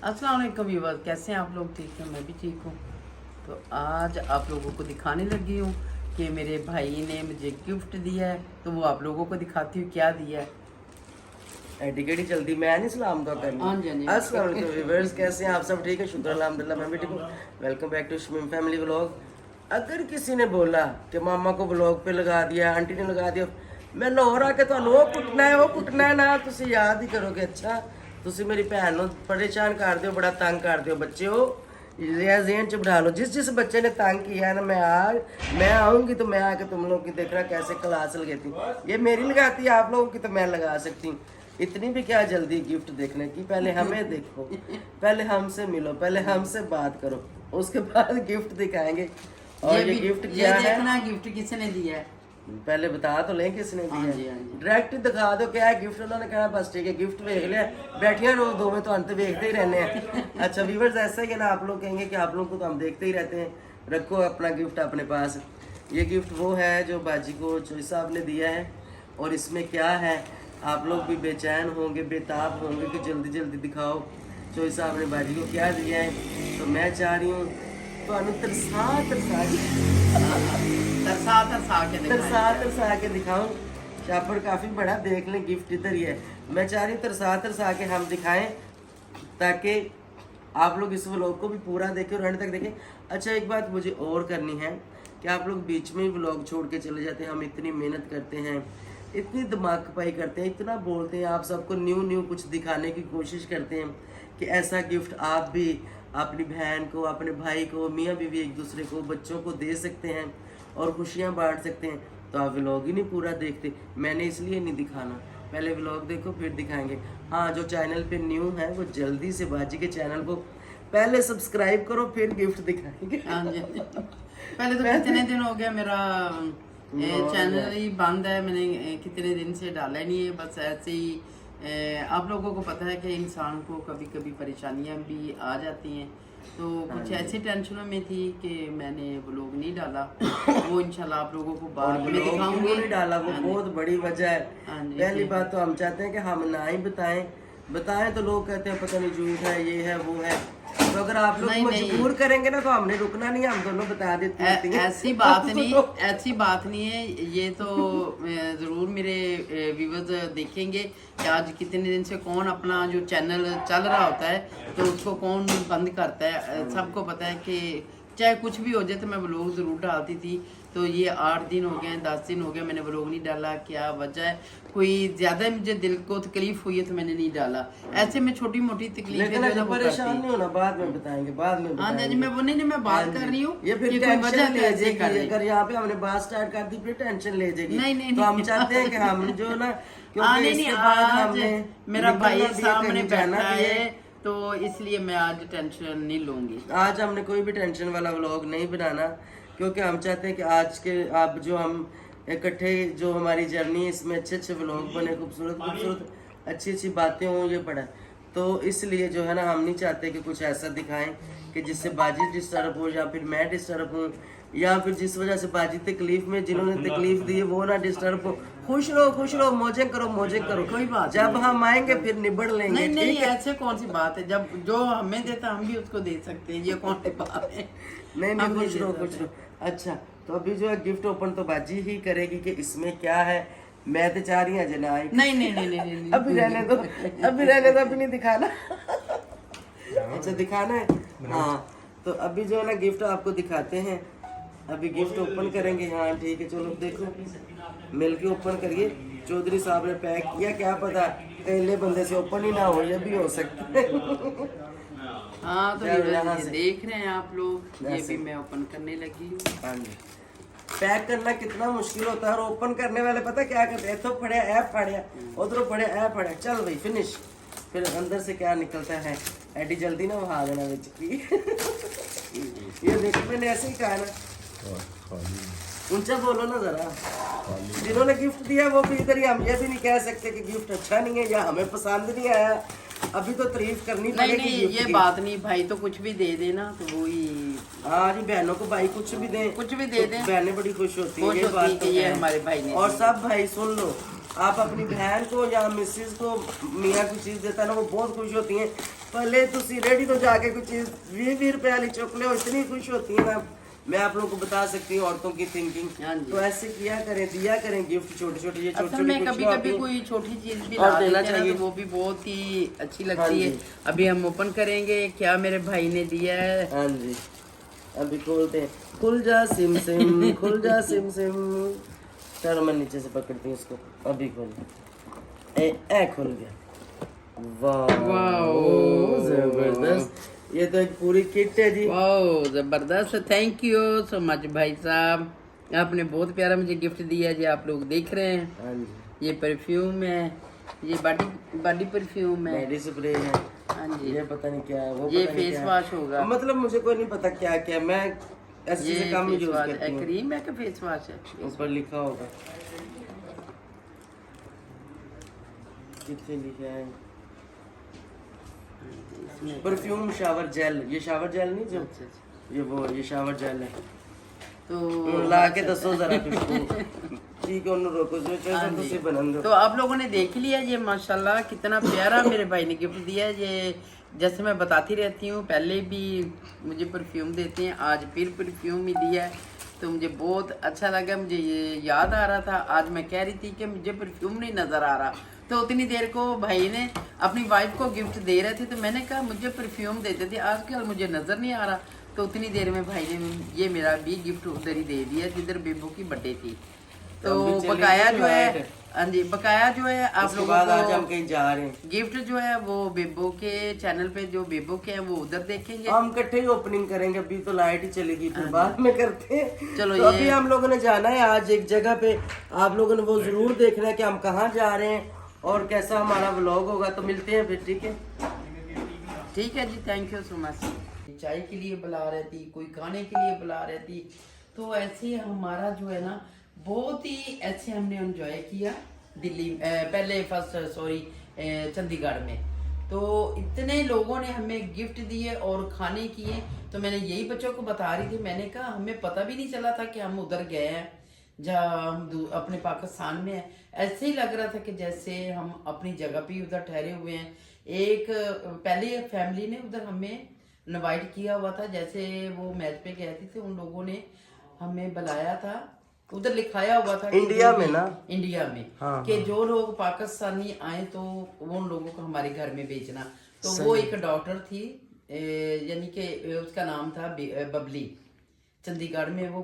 अस्सलाम वालेकुम व्यूअर्स, कैसे हैं आप लोग? ठीक हैं, मैं भी ठीक हूँ। तो आज आप लोगों को दिखाने लगी हूँ कि मेरे भाई ने मुझे गिफ्ट दिया है, तो वो आप लोगों को दिखाती हूँ क्या दिया है। टिकट ही चलती, मैं नहीं सलाम का करनी। हाँ जी, हाँ जी। अस्सलाम वालेकुम व्यूअर्स, कैसे हैं आप सब? ठीक है, शुक्र अल्हम्दुलिल्लाह, मैं भी ठीक हूँ। Welcome back to Shamim family vlog. अगर किसी ने बोला कि मामा को व्लॉग पे लगा दिया, आंटी ने लगा दिया, मैं लाहौर आके तो वो कुटना है ना, तुसी याद ही करोगे। अच्छा तुसी मेरी भैन ਨੂੰ परेशान कर दियो, बड़ा तंग कर दियो। बच्चे हो या ज़हन च बिठा लो, जिस बच्चे ने तंग किया है ना, मैं आऊँगी तो मैं आके तुम लोग की देखना कैसे क्लास लगाती हूँ। ये मेरी लगाती है आप लोगों की, तो मैं लगा सकती हूँ। इतनी भी क्या जल्दी गिफ्ट देखने की? पहले हमें देखो, पहले हमसे मिलो, पहले हमसे बात करो, उसके बाद गिफ्ट दिखाएंगे। और ये गिफ्ट क्या है, देखना गिफ्ट किसने दिया है। पहले बता तो लें किसने हाँ दिया जी, है। हाँ जी। डायरेक्ट दिखा दो क्या है गिफ्ट। उन्होंने कहा बस ठीक है, गिफ्ट देख लिया, बैठिया रहो दो में, तो हम तो देखते ही रहने हैं। अच्छा व्यूअर्स, ऐसा ही है ना, आप लोग कहेंगे कि आप लोग को तो हम देखते ही रहते हैं। रखो अपना गिफ्ट अपने पास। ये गिफ्ट वो है जो बाजी को चोई साहब ने दिया है। और इसमें क्या है, आप लोग भी बेचैन होंगे, बेताब होंगे कि जल्दी जल्दी दिखाओ चोई साहब ने बाजी को क्या दिया है। तो मैं चाह रही हूँ तो तरसा के दिखाऊं। शापर काफी बड़ा, देख लें गिफ्ट इधर ही है। मैं चाह रही हूँ तरसा के हम दिखाएं, ताकि आप लोग इस व्लॉग को भी पूरा देखें और एंड तक देखें। अच्छा एक बात मुझे और करनी है कि आप लोग बीच में ही व्लॉग छोड़ के चले जाते हैं। हम इतनी मेहनत करते हैं, इतनी दिमाग खपाई करते हैं, इतना बोलते हैं, आप सबको न्यू कुछ दिखाने की कोशिश करते हैं कि ऐसा गिफ्ट आप भी अपनी बहन को, अपने भाई को, मियाँ बीवी एक दूसरे को, बच्चों को दे सकते हैं और खुशियाँ बांट सकते हैं। तो आप व्लॉग ही नहीं पूरा देखते। मैंने इसलिए नहीं दिखाना, पहले व्लॉग देखो फिर दिखाएंगे। हाँ, जो चैनल पे न्यू है वो जल्दी से बाजी के चैनल को पहले सब्सक्राइब करो, फिर गिफ्ट दिखाएंगे। हाँ जी। पहले तो कितने दिन हो गया मेरा चैनल ही बंद है, मैंने कितने दिन से डाला नहीं है। बस ऐसे ही आप लोगों को पता है कि इंसान को कभी कभी परेशानियां भी आ जाती हैं, तो कुछ ऐसी टेंशनों में थी कि मैंने व्लॉग नहीं डाला। वो इंशाल्लाह आप लोगों को बाद में दिखाऊंगी। नहीं डाला वो बहुत बड़ी वजह है। हाँ जी, पहली बात तो हम चाहते हैं कि हम ना ही बताएं तो लोग कहते हैं पता नहीं झूठ है, ये है वो है। तो अगर आप लोग मजबूर करेंगे ना तो हमने रुकना नहीं, हम दोनों बता देते हैं। ऐसी बात नहीं है। ये तो जरूर मेरे व्यूअर्स देखेंगे कि आज कितने दिन से कौन अपना जो चैनल चल रहा होता है तो उसको कौन बंद करता है। सबको पता है कि चाहे कुछ भी हो जाए तो मैं व्लॉग जरूर डालती थी। तो ये 8 दिन हो गए, 10 दिन हो गए मैंने व्लॉग नहीं डाला। क्या वजह है? कोई ज्यादा मुझे दिल को तकलीफ हुई है तो मैंने नहीं डाला। ऐसे में छोटी मोटी तकलीफ परेशान नहीं होना, बाद में बताएंगे, बाद में हाँ जी, मैं वो नहीं, मैं बात कर रही हूँ। ये फिर टेंशन ले जाएगी। अगर यहाँ पे हमने बात स्टार्ट कर दी फिर टेंशन ले जाएगी। नहीं, तो हम चाहते हैं कि हम जो ना, क्योंकि इसके बाद हमने मेरा भाई सामने बैठा है तो इसलिए मैं आज टेंशन नहीं लूंगी। आज हमने कोई भी टेंशन वाला व्लॉग नहीं बनाना, क्योंकि हम चाहते हैं कि आज के आप जो हम इकट्ठे जो हमारी जर्नी है इसमें अच्छे व्लॉग बने, खूबसूरत अच्छी बातें हों, ये पड़ा। तो इसलिए जो है ना, हम नहीं चाहते कि कुछ ऐसा दिखाएं कि जिससे बाजी डिस्टर्ब हो या फिर मैं डिस्टर्ब हूँ, या फिर जिस वजह से बाजी तकलीफ में, जिन्होंने तकलीफ दी है वो ना डिस्टर्ब हो। खुश रहो, मौजें करो। कोई बात जब हम आएंगे फिर निबड़ लेंगे। नहीं, ऐसे कौन सी बात है? जब जो हमें देता हम भी उसको दे सकते हैं, ये कौन सी बात है? नहीं, खुश रहो। अच्छा, तो अभी जो है गिफ्ट ओपन तो बाजी ही करेगी कि इसमें क्या है। मैं तो चाह रही हूँ जना नहीं अभी रहने दो, अभी नहीं दिखाना। अच्छा दिखाना है, हाँ। तो अभी जो है ना गिफ्ट आपको दिखाते हैं। अभी गिफ्ट ओपन करेंगे। हाँ ठीक है, चलो देखो, मिलके ओपन करिए। चौधरी साहब ने पैक किया, क्या पता पहले बंदे से ओपन ही ना हो, ये भी हो सकता है। हाँ, तो ये देख रहे हैं आप लोग, ये भी मैं ओपन करने लगी हूँ। हाँ जी, पैक करना कितना मुश्किल होता है और ओपन करने वाले पता क्या करते हैं, तो पड़े ऐप फाड़िया, उधरों पड़े ऐप फाड़िया, चल भाई फिनिश। फिर अंदर से क्या निकलता है, एडी जल्दी ना वहा देना बिच की। ये देखो, मैंने ऐसे ही कहा ना, ऊंचा बोलो ना जरा। जिन्होंने गिफ्ट दिया वो भी इधर ही, हम ये भी नहीं कह सकते कि गिफ्ट अच्छा नहीं है या हमें पसंद नहीं आया। अभी तो तारीफ करनी पड़ेगी। नहीं, ये बात नहीं, भाई तो कुछ भी दे देना तो वो ही। हाँ जी, बहनों को भाई कुछ भी दे दें, बहनें बड़ी खुश होती है। ये हमारे भाई ने। और सब भाई सुन लो, आप अपनी बहन को या मिसिस को मियाँ कोई चीज़ देता ना वो बहुत खुश होती हैं। पहले तुसी रेडी तो जाके कोई चीज़ 20 रुपए वाली चॉकलेट इतनी खुश होती है ना, मैं आप लोगों को बता सकती हूँ औरतों की थिंकिंग। हाँ जी। तो ऐसे किया करें, दिया करें गिफ्ट छोटे छोटे, ये छोटी असल में छोटी कभी खुशियाँ कभी होती हैं। कोई छोटी चीज भी और ला देना देते हैं ना चाहिए। तो वो भी बहुत ही अच्छी हाँ लगती है। जी। अभी हम ओपन करेंगे क्या मेरे भाई ने दिया है। हाँ जी, अभी खोलते हैं। खुल जा सिम सिम, खुल जा सिम सिम। चलो मैं नीचे से पकड़ती हूँ इसको, अभी खोल। ए खुल गया। वाह वाह। जबरदस्त, ये तो एक पूरी किट है जी। वाह जबरदस्त, थैंक यू सो मच भाई साहब, आपने बहुत प्यारा मुझे गिफ्ट दिया जी। आप लोग देख रहे हैं, हाँ जी, ये परफ्यूम है, ये बॉडी बॉडी परफ्यूम है। बॉडी स्प्रे है। हाँ जी, ये पता नहीं क्या है, वो ये पता नहीं फेस क्या है। वॉश होगा। मतलब मुझे कोई नहीं पता क्या क्या है, मैं ऐसे ये से कम ही फेस यूज वॉश करती है, हूँ। क्रीम है कि फेस वॉश है? ऊपर लिखा होगा, कितने लिखा है? परफ्यूम शावर जेल, ये शावर जेल नहीं जो अच्छा, अच्छा। ये शावर जेल है। तो ला के दसो जरा खुशबू। ठीक है, उन्हें रोको जो हाँ चाहे जी। तो बना दो। तो आप लोगों ने देख लिया ये माशाल्लाह कितना प्यारा मेरे भाई ने गिफ्ट दिया है। ये जैसे मैं बताती रहती हूँ, पहले भी मुझे परफ्यूम देते हैं, आज फिर परफ्यूम ही दिया है तो मुझे बहुत अच्छा लगा। मुझे ये याद आ रहा था, आज मैं कह रही थी कि मुझे परफ्यूम नहीं नज़र आ रहा, तो उतनी देर को भाई ने अपनी वाइफ को गिफ्ट दे रहे थे तो मैंने कहा मुझे परफ्यूम देते थे, आजकल मुझे नज़र नहीं आ रहा। तो उतनी देर में भाई ने ये मेरा भी गिफ्ट उधर ही दे दिया जिधर बेबू की बर्थडे थी। तो हम भी चले बकाया गए जो है, right। हाँ जी, बकाया जो है आप उसके लोगों बाद आज हम को कहीं जा रहे हैं। गिफ्ट जो है वो बेबो के चैनल पे, जो बेबो के हैं वो उधर देखेंगे। हम इकट्ठे ही ओपनिंग करेंगे, अभी तो लाइट ही चलेगी, फिर बाद में करते हैं। चलो तो ये- अभी हम लोगों ने जाना है आज एक जगह पे, आप लोगों ने वो जरूर देखना है कि हम कहाँ जा रहे हैं और कैसा हमारा व्लॉग होगा। तो मिलते हैं फिर, ठीक है? ठीक है जी, थैंक यू सो मच। चाय के लिए बुला रही थी, कोई खाने के लिए बुला रही थी, तो ऐसे हमारा जो है ना बहुत ही ऐसे हमने एंजॉय किया दिल्ली, पहले फर्स्ट सॉरी चंडीगढ़ में। तो इतने लोगों ने हमें गिफ्ट दिए और खाने किए, तो मैंने यही बच्चों को बता रही थी, मैंने कहा हमें पता भी नहीं चला था कि हम उधर गए हैं जहाँ हम अपने पाकिस्तान में है। ऐसे ही लग रहा था कि जैसे हम अपनी जगह पे ही उधर ठहरे हुए हैं। एक पहले फैमिली ने उधर हमें इनवाइट किया हुआ था, जैसे वो मैच पे गए थे उन लोगों ने हमें बुलाया था, उधर लिखाया हुआ था कि इंडिया जो में भी- ना? इंडिया में हाँ, कि जो लोग पाकिस्तानी आए तो वो उन लोगों को हमारे घर में भेजना। तो वो एक डॉक्टर थी, यानी कि उसका नाम था बबली, चंडीगढ़ में वो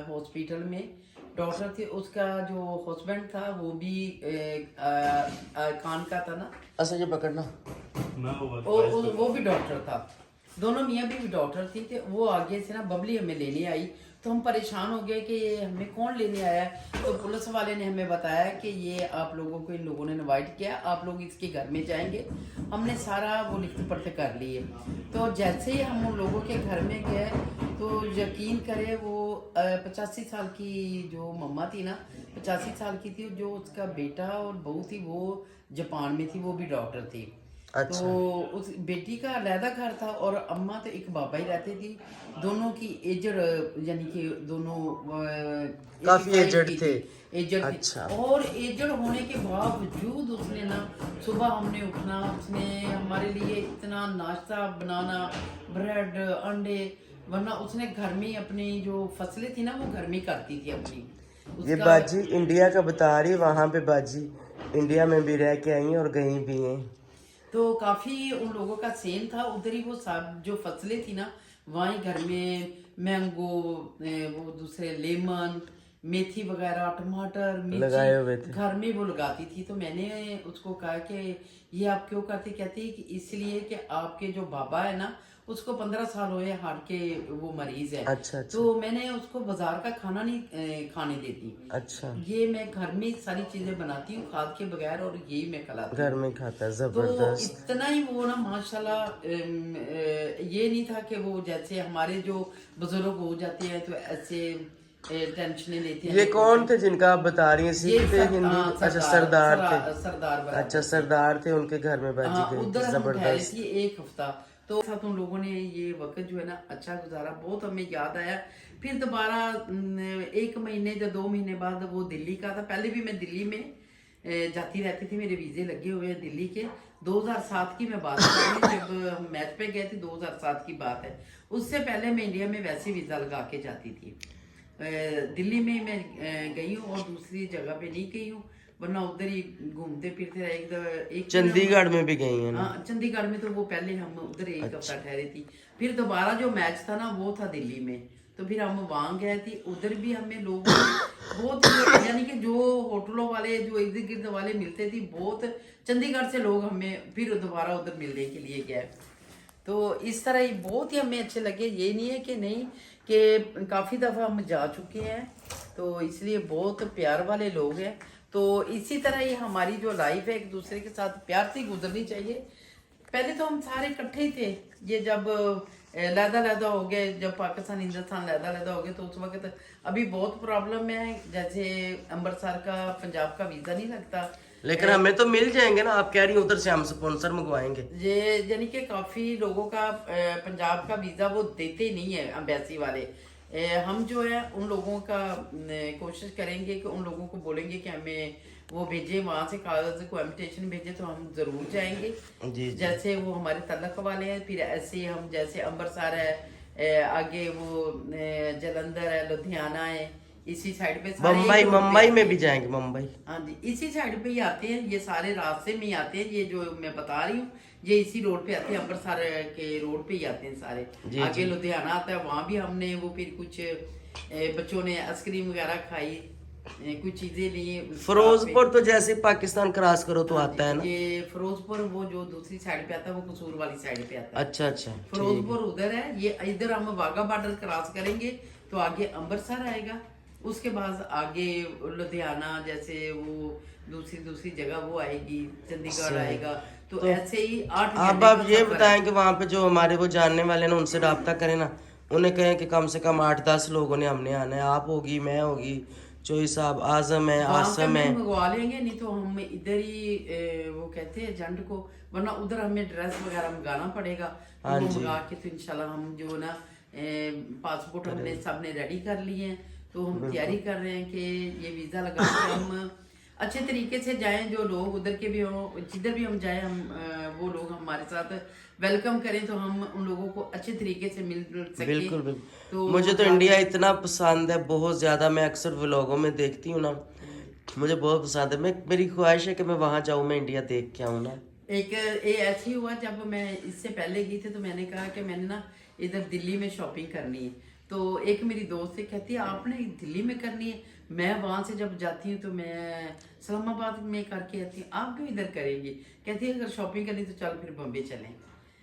हॉस्पिटल में डॉक्टर थी। उसका जो हस्बैंड था वो भी खान का था ना, अच्छा ये पकड़ना। वो भी डॉक्टर था, दोनों मियाँ भी डॉक्टर थी। तो वो आगे से ना बबली हमें लेने आई, तो हम परेशान हो गए कि ये हमें कौन लेने आया है। तो पुलिस वाले ने हमें बताया कि ये आप लोगों को इन लोगों ने इनवाइट किया, आप लोग इसके घर में जाएंगे। हमने सारा वो लिखते पढ़ते कर लिए। तो जैसे ही हम उन लोगों के घर में गए तो यकीन करें वो 85 साल की जो मम्मा थी ना, 85 साल की थी, जो उसका बेटा और बहू थी वो जापान में थी, वो भी डॉक्टर थी। अच्छा। तो उस बेटी का अलहदा घर था और अम्मा तो एक बाबा ही रहती थी। दोनों की एजड, यानी कि दोनों काफी 85 एजड की थे। थी, एजड अच्छा। थी। और एजड होने के बावजूद उसने ना सुबह हमने उठना, उसने हमारे लिए इतना नाश्ता बनाना, ब्रेड अंडे, वरना उसने घर में अपनी जो फसलें थी ना वो घर में करती थी अपनी। ये उसका- बाजी इंडिया का बता रही, वहाँ पे बाजी इंडिया में भी रह के आई हैं और गई भी हैं। तो काफी उन लोगों का सेम था, उधर ही वो सब जो फसलें थी ना वहीं घर में मैंगो, वो दूसरे लेमन, मेथी वगैरह, टमाटर, लगाए हुए मिर्ची थे। घर में वो लगाती थी। तो मैंने उसको कहा कि ये आप क्यों करती, कहती कि इसलिए कि आपके जो बाबा है ना उसको 15 साल हुए हार्ट के वो मरीज है। अच्छा, अच्छा। तो मैंने उसको बाजार का खाना नहीं खाने देती, अच्छा, ये मैं घर में सारी चीजें बनाती हूँ खाद के बगैर और यही मैं खिलाती हूँ। घर में खाता है, तो जबरदस्त। इतना ही वो ना माशाल्लाह, ये नहीं था कि वो जैसे हमारे जो बुजुर्ग हो जाते हैं तो ऐसे टेंशनें लेते हैं। ये कौन थे जिनका आप बता रही हैं? ये सिख थे, हिंदू? अच्छा, सरदार थे। सरदार बराबर। अच्छा, सरदार थे, उनके घर में बाजी हाँ, गई थी, उधर हम ठहरे जबरदस्त। थे एक हफ्ता। तो साथ उन लोगों ने ये वक्त जो है ना अच्छा गुजारा, बहुत हमें याद आया। फिर दोबारा 1 महीने या 2 महीने बाद वो दिल्ली का था। पहले भी मैं दिल्ली में जाती रहती थी, मेरे वीज़े लगे हुए हैं दिल्ली के। 2007 की मैं बात कर रही हूँ, जब हम मैच पे गए थे, 2007 की बात है। उससे पहले मैं इंडिया में वैसे वीज़ा लगा के जाती थी। दिल्ली में मैं गई हूँ और दूसरी जगह पे नहीं गई हूँ, वरना उधर ही घूमते फिरते रहे। एक चंडीगढ़ में भी गई है ना? हाँ, चंडीगढ़ में तो वो पहले हम उधर एक हफ्ता ठहरे थी। फिर दोबारा जो मैच था ना वो था दिल्ली में, तो फिर हम वहाँ गए थे। उधर भी हमें लोग बहुत, यानी कि जो होटलों वाले, जो इर्द गिर्द वाले मिलते थे, बहुत चंडीगढ़ से लोग हमें फिर दोबारा उधर मिलने के लिए गए। तो इस तरह ही बहुत ही हमें अच्छे लगे। ये नहीं है कि नहीं, कि काफ़ी दफ़ा हम जा चुके हैं, तो इसलिए बहुत प्यार वाले लोग हैं। तो इसी तरह ही हमारी जो लाइफ है एक दूसरे के साथ प्यार से गुजरनी चाहिए। पहले तो हम सारे इकट्ठे ही थे। ये जब लहदा हो गए, जब पाकिस्तान हिंदुस्तान लहदा हो गया, तो उस वक्त अभी बहुत प्रॉब्लम है। जैसे अमृतसर का, पंजाब का वीज़ा नहीं लगता, लेकिन हमें तो मिल जाएंगे ना, आप कह रही हैं उधर से हम स्पॉन्सर मंगवाएंगे। ये यानी कि काफ़ी लोगों का पंजाब का वीज़ा वो देते ही नहीं है एम्बेसी वाले। हम जो है उन लोगों का कोशिश करेंगे कि उन लोगों को बोलेंगे कि हमें वो भेजे, वहाँ से कागज को इन्विटेशन भेजे, तो हम ज़रूर जाएंगे। जी। जैसे वो हमारे तलक वाले हैं, फिर ऐसे हम जैसे अमृतसर है, आगे वो जलंधर है, लुधियाना है, इसी साइड पे सारे मुंबई में भी जाएंगे, मुंबई। हाँ जी, इसी साइड पे ही आते हैं, ये सारे रास्ते में ही आते हैं। ये जो मैं बता रही हूँ ये इसी रोड पे आते हैं, अमृतसर के रोड पे ही आते हैं सारे। आगे लुधियाना आता है, वहाँ भी हमने वो फिर कुछ बच्चों ने आइसक्रीम वगैरह खाई, कुछ चीजें ली। फिरोजपुर तो जैसे पाकिस्तान क्रॉस करो तो आता है ना? ये फिरोजपुर वो जो दूसरी साइड पे आता है, वो कसूर वाली साइड पे आता है। अच्छा अच्छा, फिरोजपुर उधर है। ये इधर हम वाघा बॉर्डर क्रॉस करेंगे तो आगे अमृतसर आएगा, उसके बाद आगे लुधियाना, जैसे वो दूसरी जगह वो आएगी, चंडीगढ़ आएगा। तो ऐसे ही 8 अब आप ये बताएं कि वहाँ पे जो हमारे वो जानने वाले ना, उनसे रब्ता करें ना, उन्हें कहें कि कम से कम 8-10 लोगों ने हमने आना है। आप होगी, मैं होगी, चोई साहब, आजम है, आसम है। मंगवा लेंगे, नहीं तो हम इधर ही वो कहते हैं एजेंट को, वरना उधर हमें ड्रेस वगैरह मंगाना पड़ेगा। तो वो मंगा के तो इंशाल्लाह हम जो ना पासपोर्ट हमने सबने रेडी कर लिए हैं, तो हम तैयारी कर रहे हैं कि ये वीज़ा लगा के हम अच्छे तरीके से जाएं। जो लोग उधर के भी हों, जिधर भी हम जाएं, हम वो लोग हमारे साथ वेलकम करें, तो हम उन लोगों को अच्छे तरीके से मिल सकें। बिल्कुल बिल्कुल। तो मुझे तो इंडिया इतना पसंद है, बहुत ज़्यादा। मैं अक्सर व्लॉगों में देखती हूँ ना, मुझे बहुत पसंद है। मेरी ख्वाहिश है कि मैं वहाँ जाऊँ, मैं इंडिया देख के आऊँ ना। एक ऐसे ही हुआ, जब मैं इससे पहले गई थी तो मैंने कहा कि मैंने ना इधर दिल्ली में शॉपिंग करनी है। तो एक मेरी दोस्त से कहती है आपने दिल्ली में करनी है, मैं वहाँ से जब जाती हूँ तो मैं इस्लामाबाद में करके आती हूँ, आप क्यों इधर करेंगी? कहती है अगर शॉपिंग करनी तो चल फिर बम्बे चलें।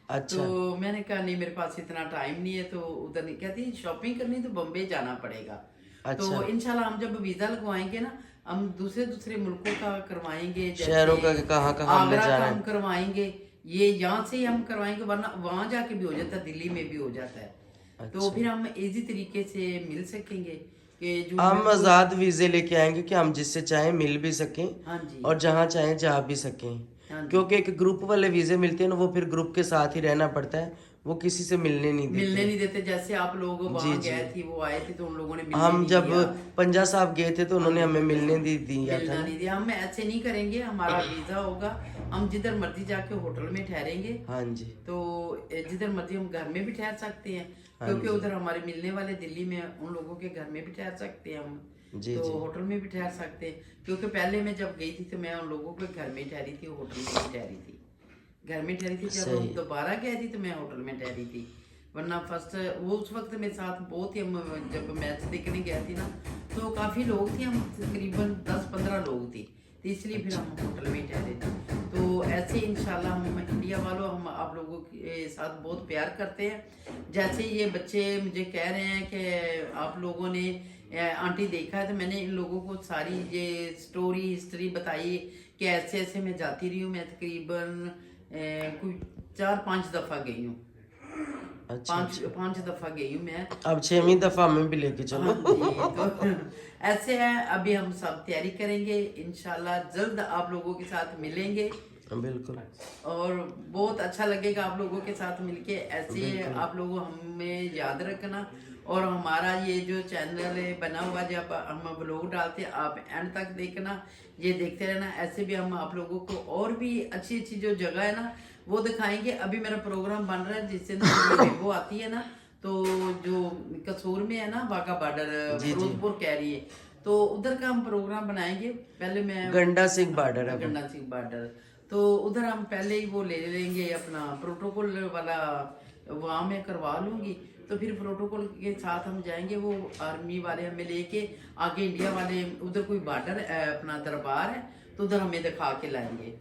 अच्छा। तो मैंने कहा नहीं, मेरे पास इतना टाइम नहीं है, तो उधर नहीं। कहती शॉपिंग करनी तो बम्बे जाना पड़ेगा। अच्छा। तो इंशाल्लाह हम जब वीज़ा लगवाएंगे ना, हम दूसरे मुल्कों का करवाएंगे, शहरों का कहाँ हमने आगरा जाना का है। हम करवाएंगे, ये यहाँ से ही हम करवाएंगे, वरना वहाँ जाके भी हो जाता है, दिल्ली में भी हो जाता है। तो फिर हम इजी तरीके से मिल सकेंगे कि जो हम आज़ाद वीज़े लेके आएंगे कि हम जिससे चाहें मिल भी सकें। हाँ जी, और जहाँ चाहें जा भी सकें। क्योंकि एक ग्रुप वाले वीज़े मिलते हैं ना, वो फिर ग्रुप के साथ ही रहना पड़ता है, वो किसी से मिलने नहीं देते। जैसे आप लोग वहाँ गए थे, वो आए थे, तो उन लोगों ने मिलने हम नहीं जब दिया। पंजा साहब गए थे तो उन्होंने हमें मिलने दिया था। मिलना नहीं दिया। हम ऐसे नहीं करेंगे, हमारा वीज़ा होगा, हम जिधर मर्जी जाके होटल में ठहरेंगे। हाँ जी। तो जिधर मर्जी हम घर में भी ठहर सकते हैं, क्योंकि उधर हमारे मिलने वाले दिल्ली में, उन लोगों के घर में भी ठहर सकते हैं हम। तो होटल में भी ठहर सकते हैं, क्योंकि पहले मैं जब गई थी तो मैं उन लोगों के घर में ठहरी थी, होटल में नहीं ठहरी थी। घर में ठहरी थी। जब हम दोबारा गए थी तो मैं होटल में ठहरी थी, वरना फर्स्ट वो उस वक्त मेरे साथ बहुत ही, हम जब मैच देखने गए थी ना तो काफ़ी लोग थे, हम तकरीबन 10-15 लोग थे, तो इसलिए फिर हम होटल में ठहरे थे। तो ऐसे इंशाल्लाह हम इंडिया वालों, हम आप लोगों के साथ बहुत प्यार करते हैं। जैसे ये बच्चे मुझे कह रहे हैं कि आप लोगों ने आंटी देखा है, तो मैंने इन लोगों को सारी ये स्टोरी हिस्ट्री बताई कि ऐसे ऐसे मैं जाती रही हूँ। मैं तकरीबन कोई 4-5 दफ़ा गई हूँ। अच्छा, 5 दफ़ा गई हूँ मैं। अब 6वीं दफ़ा हमें भी लेके चलो। तो ऐसे है, अभी हम सब तैयारी करेंगे, इंशाल्लाह जल्द आप लोगों के साथ मिलेंगे। बिल्कुल। और बहुत अच्छा लगेगा आप लोगों के साथ मिलके। ऐसे आप लोग हमें याद रखना, और हमारा ये जो चैनल है बना हुआ, जब हम ब्लॉग डालते हैं आप एंड तक देखना, ये देखते रहना। ऐसे भी हम आप लोगों को और भी अच्छी अच्छी जो जगह है ना वो दिखाएंगे। अभी मेरा प्रोग्राम बन रहा है जिससे ना वो आती है ना, तो जो कसूर में है ना बाघा बॉर्डर, फिरोजपुर कह रही है, तो उधर का हम प्रोग्राम बनाएंगे। पहले मैं गंडा सिंह बॉर्डर है, गंडा सिंह बॉर्डर, तो उधर हम पहले ही वो ले लेंगे अपना प्रोटोकॉल वाला, वहाँ मैं करवा लूंगी। तो फिर प्रोटोकॉल के साथ हम जाएंगे, वो आर्मी वाले हमें लेके आगे इंडिया वाले, उधर कोई बॉर्डर अपना दरबार है तो उधर हमें दिखा के लाएंगे।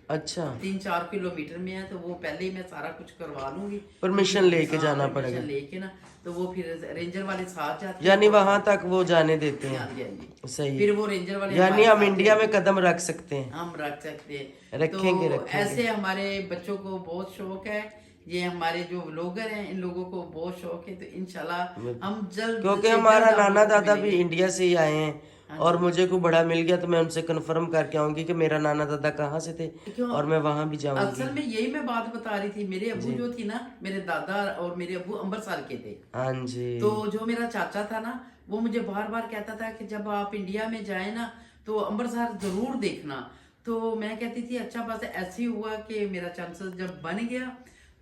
अच्छा, 3-4 किलोमीटर में है, तो वो पहले ही मैं सारा कुछ करवा लूंगी। परमिशन लेके जाना पड़ेगा, परमिशन लेके ना, तो वो फिर रेंजर वाले साथ जाते हैं, यानी वहां तक वो जाने देते हैं। हाँ जी, हाँ जी। सही। फिर वो रेंजर वाले यानी हमारे हम साथ इंडिया में कदम रख सकते हैं, हम रख सकते हैं, रखेंगे, तो रखेंगे। ऐसे हमारे बच्चों को बहुत शौक है, ये हमारे जो व्लॉगर हैं इन लोगों को बहुत शौक है, तो इंशाल्लाह हम जल्द, क्योंकि से हमारा जल्द आप नाना लोगों से दादा भी मिलेंगे। इंडिया से ही आए हैं, और मुझे को बड़ा मिल गया, तो मैं उनसे कंफर्म करके आऊंगी कि मेरा नाना दादा कहाँ से थे, क्यों? और मैं वहां भी जाऊंगी। असल में यही मैं बात बता रही थी, मेरे अबू जो थी ना, मेरे दादा और मेरे अबू अम्बरसर के थे। हाँ जी। तो जो मेरा चाचा था ना, वो मुझे बार बार कहता था कि जब आप इंडिया में जाए ना तो अम्बरसर जरूर देखना। तो मैं कहती थी अच्छा, बस ऐसे ही हुआ कि मेरा चांसेस जब बन गया,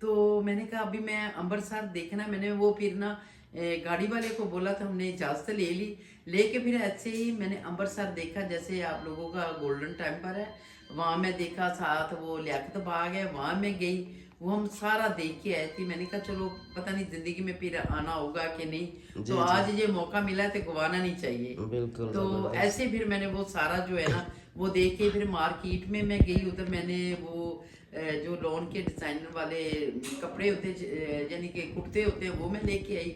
तो मैंने कहा अभी मैं अम्बरसर देखना। मैंने वो फिर ना गाड़ी वाले को बोला था, हमने इजाजत ले ली, लेके फिर ऐसे ही मैंने अम्बरसर देखा। जैसे आप लोगों का गोल्डन टेम्पल है, वहाँ मैं देखा, साथ वो लियाकत बाग है, वहाँ मैं गई, वो हम सारा देख के आई थी। मैंने कहा चलो, पता नहीं जिंदगी में फिर आना होगा कि नहीं, तो आज ये मौका मिला है तो गवाना नहीं चाहिए। बिल्कुल। तो ऐसे फिर मैंने वो सारा जो है ना वो देख के, फिर मार्केट में मैं गई, उधर मैंने वो जो लॉन के डिजाइनर वाले कपड़े होते, यानी कि कुर्ते होते हैं, वो मैं लेके आई।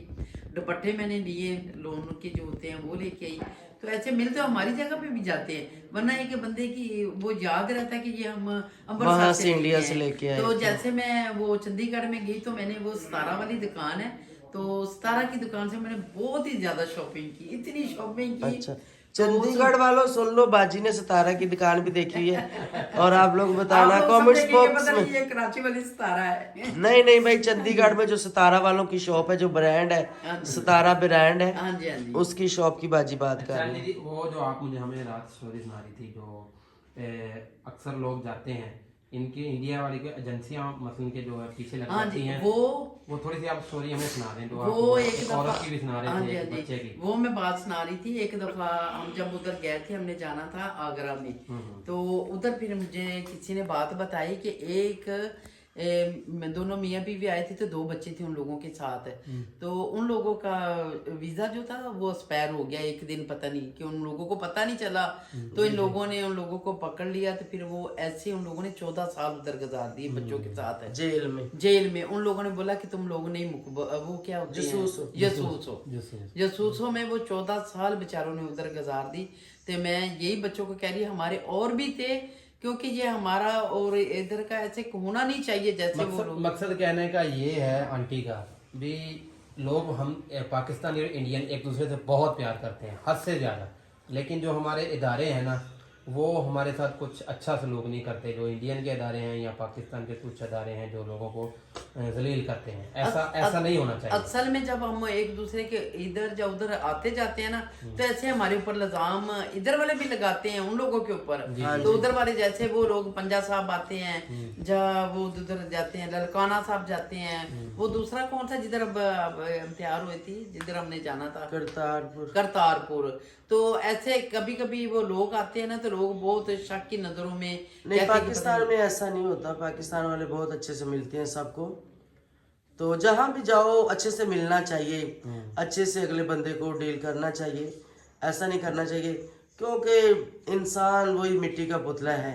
दुपट्टे मैंने लिए लॉन के जो होते हैं वो लेके आई। तो ऐसे मिलते हमारी जगह पे भी जाते हैं, वरना एक बंदे की वो याद रहता है कि ये हम अम्बरसर से इंडिया से लेके आए। तो जैसे मैं वो चंडीगढ़ में गई, तो मैंने वो सतारा वाली दुकान है, तो सतारा की दुकान से मैंने बहुत ही ज्यादा शॉपिंग की, इतनी शॉपिंग की। अच्छा, चंडीगढ़ वालों सुन लो, बाजी ने सितारा की दुकान भी देखी हुई है, और आप लोग बताना कमेंट्स बॉक्स में। ये कराची वाली सतारा है। नहीं नहीं भाई, चंडीगढ़ में जो सितारा वालों की शॉप है, जो ब्रांड है सितारा ब्रांड है, हाँ जी, हाँ जी। उसकी शॉप की बाजी बात कर रही है। वो जो आप मुझे हमें रात स्टोरी सुना रही थी, जो अक्सर लोग जाते हैं, इनकी इंडिया वाली कोई एजेंसियां मसलन के जो है पीछे लग हाँ जाती जी, हैं, वो थोड़ी सी आप स्टोरी हमें सुना दें। तो वो आप एक औरत दफा, की भी सुना रहे हाँ थे, जी, हाँ एक जी, बच्चे की। वो मैं बात सुना रही थी। एक दफा हम जब उधर गए थे, हमने जाना था आगरा में, तो उधर फिर मुझे किसी ने बात बताई कि एक दोनों मियाँ बीवी आए थे, तो 2 बच्चे थे उन लोगों के साथ। तो उन लोगों का वीजा जो था वो एक्सपायर हो गया एक दिन, पता नहीं कि उन लोगों को पता नहीं चला, तो इन लोगों ने उन लोगों को पकड़ लिया। तो फिर वो ऐसे उन लोगों ने 14 साल उधर गुजार दिए बच्चों के साथ जेल में। उन लोगों ने बोला कि तुम लोग नहीं वो क्या होते हैं, जसूसों में वो 14 साल बेचारों ने उधर गुजार दी। तो मैं यही बच्चों को कह रही, हमारे और भी थे, क्योंकि ये हमारा और इधर का ऐसे होना नहीं चाहिए जैसे वो लोग। मकसद कहने का ये है आंटी का भी, लोग हम पाकिस्तानी और इंडियन एक दूसरे से बहुत प्यार करते हैं, हद से ज़्यादा, लेकिन जो हमारे इदारे हैं ना, वो हमारे साथ कुछ अच्छा सलूक नहीं करते। जो इंडियन के इदारे हैं या पाकिस्तान के कुछ इदारे हैं जो लोगों को जलील करते हैं, ऐसा नहीं होना चाहिए। असल में जब हम एक दूसरे के इधर या उधर आते जाते हैं ना, तो ऐसे हमारे ऊपर इल्जाम इधर वाले भी लगाते हैं उन लोगों के ऊपर। तो उधर वाले जैसे वो लोग पंजा साहब आते हैं, जहाँ वो उधर जाते हैं, ललकाना साहब जाते हैं, वो दूसरा कौन सा जिधर अब तैयार हुई थी, जिधर हमने जाना था, करतारपुर। तो ऐसे कभी कभी वो लोग आते हैं ना, तो लोग बहुत शक की नजरों में। नहीं, पाकिस्तान में ऐसा नहीं होता, पाकिस्तान वाले बहुत अच्छे से मिलते हैं सबको। तो जहां भी जाओ अच्छे से मिलना चाहिए, अच्छे से अगले बंदे को डील करना चाहिए, ऐसा नहीं करना चाहिए, क्योंकि इंसान वही मिट्टी का पुतला है,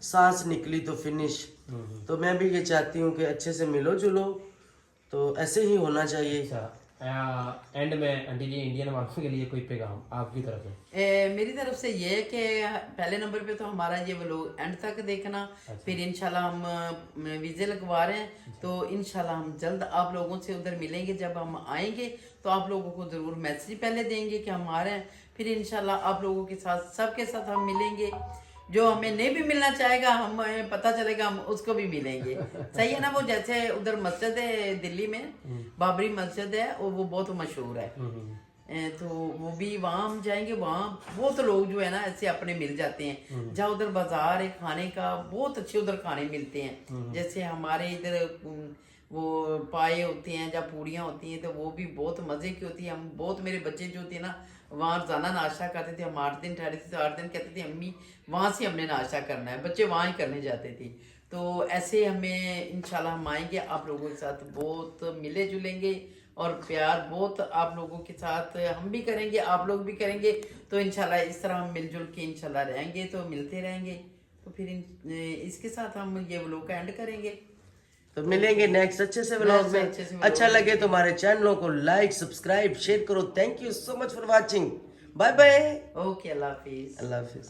सांस निकली तो फिनिश। तो मैं भी ये चाहती हूँ कि अच्छे से मिलो जुलो, तो ऐसे ही होना चाहिए। एंड में आंटी जी, इंडियन वालों के लिए कोई पैगाम आपकी तरफ से? मेरी तरफ से ये है कि पहले नंबर पे तो हमारा ये लोग एंड तक देखना। फिर इंशाल्लाह हम वीज़े लगवा रहे हैं, तो इंशाल्लाह हम जल्द आप लोगों से उधर मिलेंगे। जब हम आएंगे तो आप लोगों को ज़रूर मैसेज पहले देंगे कि हम आ रहे हैं, फिर इंशाल्लाह आप लोगों के साथ सबके साथ हम मिलेंगे। जो हमें नहीं भी मिलना चाहेगा, हमें पता चलेगा, हम उसको भी मिलेंगे। सही है ना। वो जैसे उधर मस्जिद है दिल्ली में, बाबरी मस्जिद है, वो बहुत मशहूर है। तो वो भी वहाँ हम जाएंगे, वहाँ बहुत लोग जो है ना ऐसे अपने मिल जाते हैं। जहाँ उधर बाजार है खाने का, बहुत अच्छे उधर खाने मिलते हैं। जैसे हमारे इधर वो पाए होते हैं या पूड़ियाँ होती हैं, तो वो भी बहुत मज़े की होती है। हम बहुत, मेरे बच्चे जो थे ना वहाँ रोजाना नाश्ता करते थे। हम 8 दिन ठहरे थे तो 8 दिन कहते थे अम्मी वहाँ से हमने नाश्ता करना है, बच्चे वहाँ ही करने जाते थे। तो ऐसे हमें इंशाल्लाह हम आएंगे, आप लोगों के साथ बहुत मिले जुलेंगे और प्यार बहुत आप लोगों के साथ हम भी करेंगे, आप लोग भी करेंगे। तो इंशाल्लाह इस तरह हम मिलजुल के इंशाल्लाह रहेंगे, तो मिलते रहेंगे। तो फिर इसके साथ हम ये व्लॉग का एंड करेंगे। तो मिलेंगे नेक्स्ट अच्छे से व्लॉग में। अच्छे से अच्छा लगे तो हमारे चैनलों को लाइक सब्सक्राइब शेयर करो। Thank you so much for watching. Bye bye. Okay, Allah हाफिज। अल्लाह हाफिज।